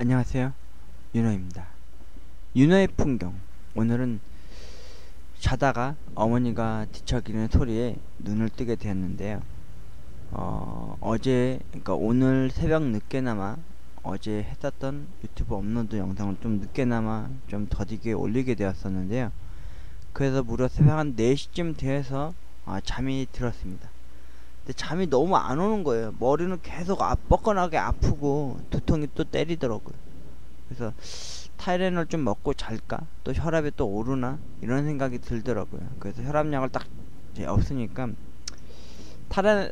안녕하세요. 윤호입니다. 윤호의 풍경. 오늘은 자다가 어머니가 뒤척이는 소리에 눈을 뜨게 되었는데요. 그러니까 오늘 새벽 늦게나마 어제 했었던 유튜브 업로드 영상을 좀 늦게나마 좀 더디게 올리게 되었었는데요. 그래서 무려 새벽 한 4시쯤 되어서 잠이 들었습니다. 근데 잠이 너무 안 오는 거예요. 머리는 계속 뻐근하게 아프고 두통이 또 때리더라고요. 그래서 타이레놀 좀 먹고 잘까? 또 혈압이 또 오르나? 이런 생각이 들더라고요. 그래서 혈압약을 딱 이제 없으니까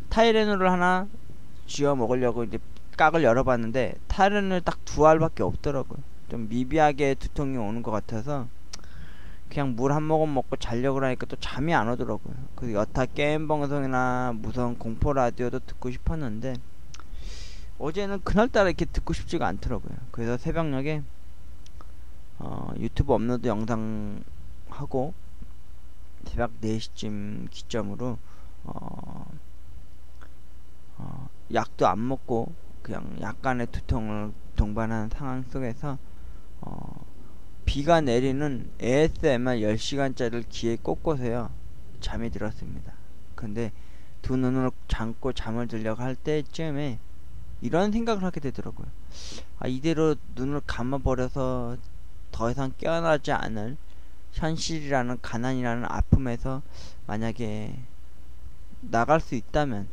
타이레놀을 하나 쥐어 먹으려고 이제 깍을 열어봤는데 타이레놀 딱 2알밖에 없더라고요. 좀 미비하게 두통이 오는 것 같아서 그냥 물 한 모금 먹고 자려고 하니까 또 잠이 안 오더라고요. 그 여타 게임 방송이나 무서운 공포 라디오도 듣고 싶었는데 어제는 그날따라 이렇게 듣고 싶지가 않더라고요. 그래서 새벽녘에 유튜브 업로드 영상 하고 새벽 4시쯤 기점으로 약도 안 먹고 그냥 약간의 두통을 동반한 상황 속에서 비가 내리는 ASMR 10시간짜리를 귀에 꽂고서요 잠이 들었습니다. 근데 두 눈을 감고 잠을 들려고 할 때쯤에 이런 생각을 하게 되더라고요. 이대로 눈을 감아버려서 더 이상 깨어나지 않을 현실이라는 가난이라는 아픔에서 만약에 나갈 수 있다면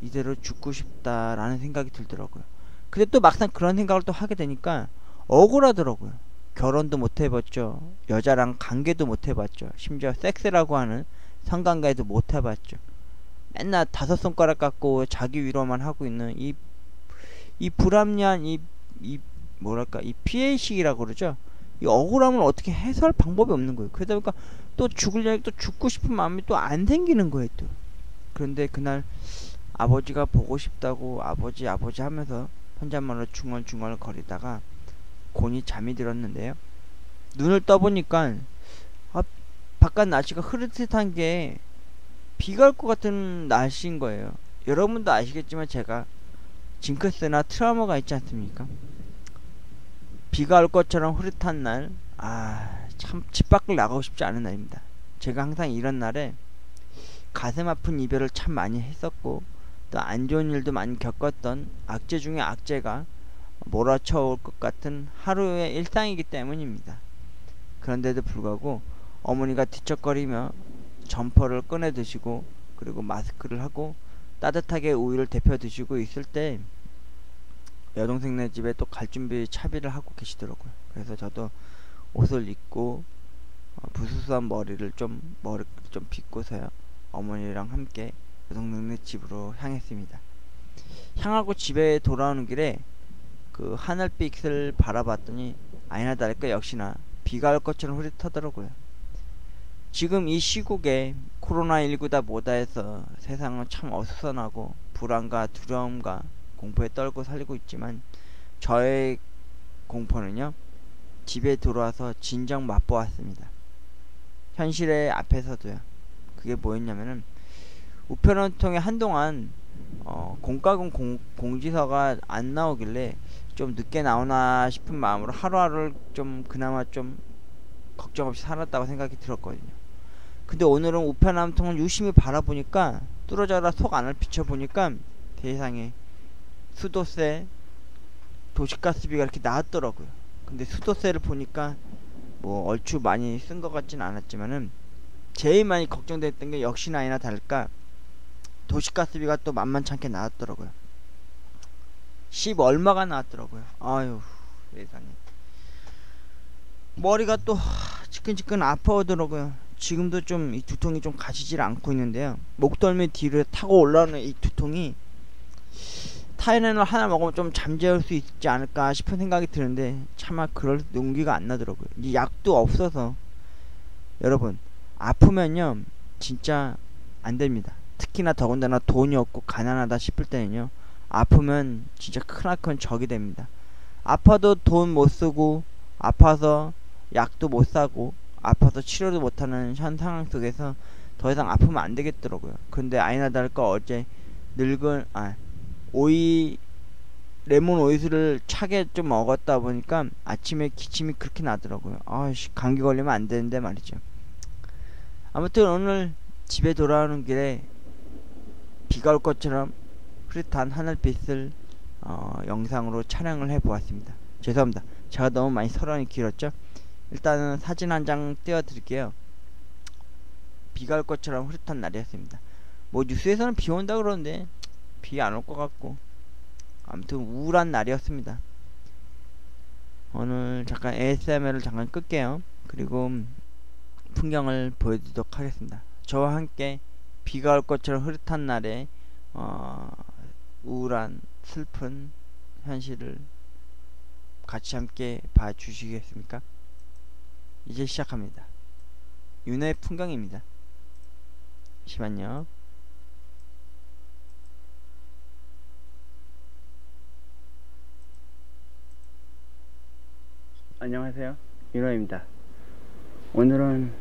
이대로 죽고 싶다라는 생각이 들더라고요. 근데 또 막상 그런 생각을 또 하게 되니까 억울하더라고요. 결혼도 못 해봤죠. 여자랑 관계도 못 해봤죠. 심지어 섹스라고 하는 성관계도 못 해봤죠. 맨날 5손가락 갖고 자기 위로만 하고 있는 이 불합리한 이 뭐랄까 이 피해의식이라고 그러죠. 이 억울함을 어떻게 해소할 방법이 없는 거예요. 그러다 보니까 또 죽으려니 또 죽고 싶은 마음이 또 안 생기는 거예요 또. 그런데 그날 아버지가 보고 싶다고 아버지 하면서 혼잣말로 중얼중얼 거리다가 곤히 잠이 들었는데요. 눈을 떠보니까 바깥 날씨가 흐릿한 게 비가 올 것 같은 날씨인 거예요. 여러분도 아시겠지만 제가 징크스나 트라우마가 있지 않습니까? 비가 올 것처럼 흐릿한 날, 참 집 밖을 나가고 싶지 않은 날입니다. 제가 항상 이런 날에 가슴 아픈 이별을 참 많이 했었고 또 안 좋은 일도 많이 겪었던 악재 중에 악재가 몰아쳐올 것 같은 하루의 일상이기 때문입니다. 그런데도 불구하고 어머니가 뒤척거리며 점퍼를 꺼내 드시고 그리고 마스크를 하고 따뜻하게 우유를 데펴 드시고 있을 때 여동생네 집에 또 갈 준비 차비를 하고 계시더라고요. 그래서 저도 옷을 입고 부스스한 머리를 좀 빗고서요 어머니랑 함께 여동생네 집으로 향했습니다. 향하고 집에 돌아오는 길에 그 하늘빛을 바라봤더니 아니나 다를까 역시나 비가 올 것처럼 흐릿하더라고요. 지금 이 시국에 코로나19다 뭐다 해서 세상은 참 어수선하고 불안과 두려움과 공포에 떨고 살고 있지만 저의 공포는요 집에 들어와서 진정 맛보았습니다. 현실의 앞에서도요. 그게 뭐였냐면은 우편을 통해 한동안 공과금 공지서가 안 나오길래 좀 늦게 나오나 싶은 마음으로 하루하루를 좀 그나마 좀 걱정 없이 살았다고 생각이 들었거든요. 근데 오늘은 우편 한 통을 유심히 바라보니까 뚫어져라 속 안을 비춰보니까 세상에 수도세, 도시가스비가 이렇게 나왔더라고요. 근데 수도세를 보니까 뭐 얼추 많이 쓴 것 같진 않았지만은 제일 많이 걱정됐던 게 역시나 아니나 다를까 도시가스비가 또 만만찮게 나왔더라고요. 10 얼마가 나왔더라고요. 아유 세상에 머리가 또 지끈지끈 아파오더라고요. 지금도 좀 이 두통이 좀 가시질 않고 있는데요. 목덜미 뒤를 타고 올라오는 이 두통이 타이레놀 하나 먹으면 좀 잠재울 수 있지 않을까 싶은 생각이 드는데 차마 그럴 용기가 안 나더라고요. 이 약도 없어서 여러분 아프면요 진짜 안 됩니다. 특히나 더군다나 돈이 없고 가난하다 싶을 때는요 아프면 진짜 크나큰 적이 됩니다. 아파도 돈 못 쓰고 아파서 약도 못 사고 아파서 치료도 못하는 현 상황 속에서 더 이상 아프면 안 되겠더라고요. 근데 아니나 다를까 어제 오이 레몬 오이스를 차게 좀 먹었다 보니까 아침에 기침이 그렇게 나더라고요. 아씨, 감기 걸리면 안 되는데 말이죠. 아무튼 오늘 집에 돌아오는 길에 비가 올 것처럼 흐릿한 하늘빛을 영상으로 촬영을 해 보았습니다. 죄송합니다. 제가 너무 많이 설명이 길었죠? 일단은 사진 한 장 띄워 드릴게요. 비가 올 것처럼 흐릿한 날이었습니다. 뭐 뉴스에서는 비 온다 그러는데 비 안 올 것 같고, 아무튼 우울한 날이었습니다. 오늘 잠깐 ASMR을 잠깐 끌게요. 그리고 풍경을 보여드리도록 하겠습니다. 저와 함께 비가 올 것처럼 흐릿한 날에 우울한 슬픈 현실을 같이 함께 봐주시겠습니까? 이제 시작합니다. 윤회의 풍경입니다. 잠시만요. 안녕하세요, 윤호입니다. 오늘은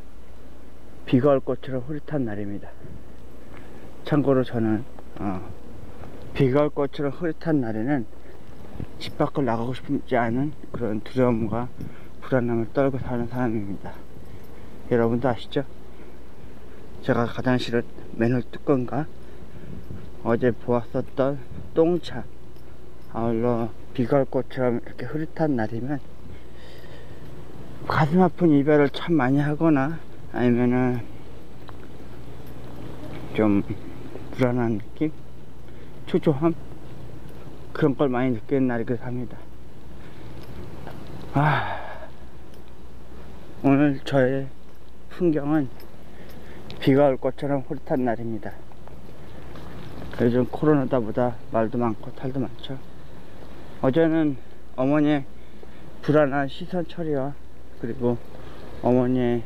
비가 올 것처럼 흐릿한 날입니다. 참고로 저는 비가 올 것처럼 흐릿한 날에는 집 밖을 나가고 싶지 않은 그런 두려움과 불안함을 떨고 사는 사람입니다. 여러분도 아시죠? 제가 가장 싫은 맨홀 뚜껑과 어제 보았었던 똥차, 아울러 비가 올 것처럼 이렇게 흐릿한 날이면 가슴 아픈 이별을 참 많이 하거나 아니면은 좀 불안한 느낌? 초조함? 그런 걸 많이 느끼는 날이기도 합니다. 오늘 저의 풍경은 비가 올 것처럼 흐릿한 날입니다. 요즘 코로나다 보다 말도 많고 탈도 많죠. 어제는 어머니의 불안한 시선 처리와 그리고 어머니의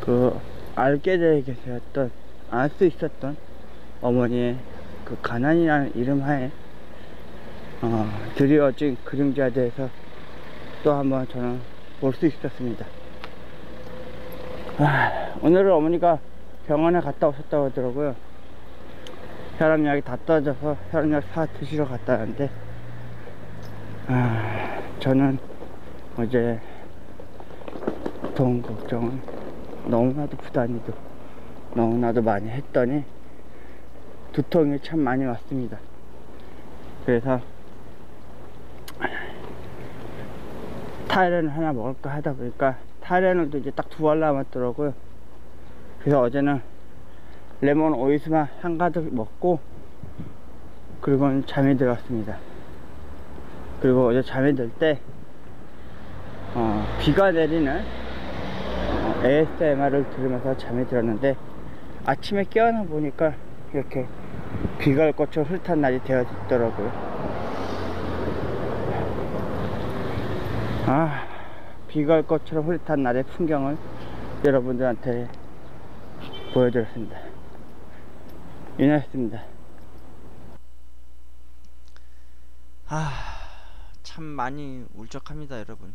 그 알게 되게되었던, 알 수 있었던 어머니의 그 가난이라는 이름 하에 드리워진 그림자에 대해서 또 한번 저는 볼 수 있었습니다. 오늘은 어머니가 병원에 갔다 오셨다고 하더라고요. 혈압약이 다 떨어져서 혈압약 사 드시러 갔다 왔는데, 저는 어제 돈 걱정을 너무나도 부단히도 너무나도 많이 했더니 두통이 참 많이 왔습니다. 그래서 타이레놀 하나 먹을까 하다 보니까 타이레놀도 이제 딱 2알 남았더라고요. 그래서 어제는 레몬 오이스만 한가득 먹고 그리고는 잠이 들었습니다. 그리고 어제 잠이 들 때 비가 내리는 ASMR을 들으면서 잠이 들었는데, 아침에 깨어나 보니까 이렇게 비가 올 것처럼 흐릿한 날이 되어 있더라고요. 비가 올 것처럼 흐릿한 날의 풍경을 여러분들한테 보여드렸습니다. 윤아였습니다. 참 많이 울적합니다, 여러분.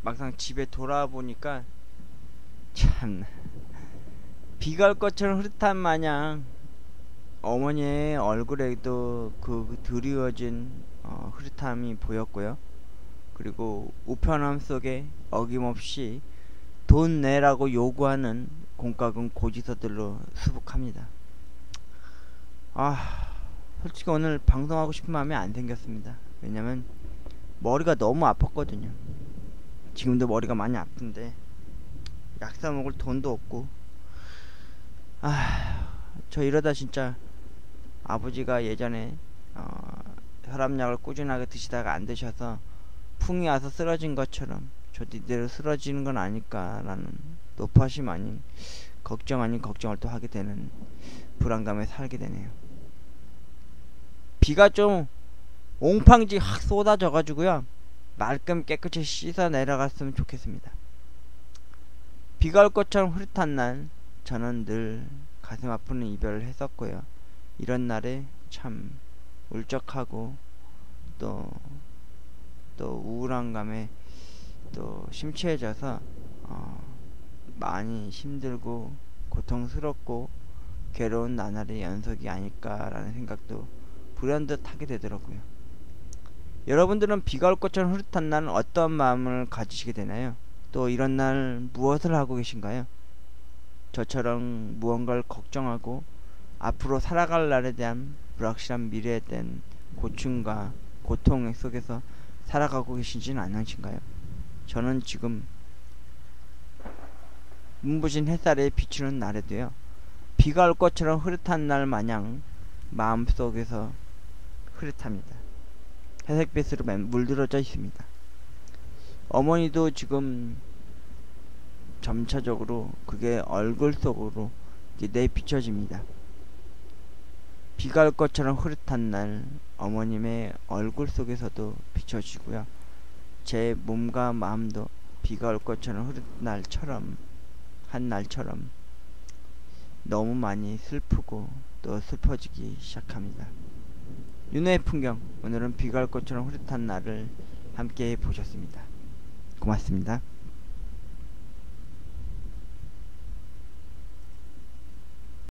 막상 집에 돌아보니까 참 비가 올 것처럼 흐릿한 마냥 어머니의 얼굴에도 그 드리워진 흐릿함이 보였고요. 그리고 우편함 속에 어김없이 돈 내라고 요구하는 공과금 고지서들로 수북합니다. 솔직히 오늘 방송하고 싶은 마음이 안 생겼습니다. 왜냐면 머리가 너무 아팠거든요. 지금도 머리가 많이 아픈데 약 사 먹을 돈도 없고, 저 이러다 진짜 아버지가 예전에 혈압약을 꾸준하게 드시다가 안 드셔서 풍이 와서 쓰러진 것처럼 저도 이대로 쓰러지는 건 아닐까라는 노파심 아닌 걱정 아닌 걱정을 또 하게 되는 불안감에 살게 되네요. 비가 좀 옹팡지 확 쏟아져 가지고요, 말끔 깨끗이 씻어 내려갔으면 좋겠습니다. 비가 올 것처럼 흐릿한 날, 저는 늘 가슴 아픈 이별을 했었고요. 이런 날에 참 울적하고 또 우울한 감에 또 심취해져서 많이 힘들고 고통스럽고 괴로운 나날의 연속이 아닐까라는 생각도 불현듯 하게 되더라고요. 여러분들은 비가 올 것처럼 흐릿한 날은 어떤 마음을 가지시게 되나요? 또 이런 날 무엇을 하고 계신가요? 저처럼 무언가를 걱정하고 앞으로 살아갈 날에 대한 불확실한 미래에 대한 고충과 고통 속에서 살아가고 계시지는 않으신가요? 저는 지금 눈부신 햇살에 비추는 날에도요, 비가 올 것처럼 흐릿한 날 마냥 마음속에서 흐릿합니다. 회색빛으로 물들어져 있습니다. 어머니도 지금 점차적으로 그게 얼굴 속으로 내비춰집니다. 비가 올 것처럼 흐릿한 날 어머님의 얼굴 속에서도 비춰지고요. 제 몸과 마음도 비가 올 것처럼 흐릿한 날처럼 한 날처럼 너무 많이 슬프고 또 슬퍼지기 시작합니다. 윤호의 풍경, 오늘은 비가 올 것처럼 흐릿한 날을 함께 보셨습니다. 고맙습니다.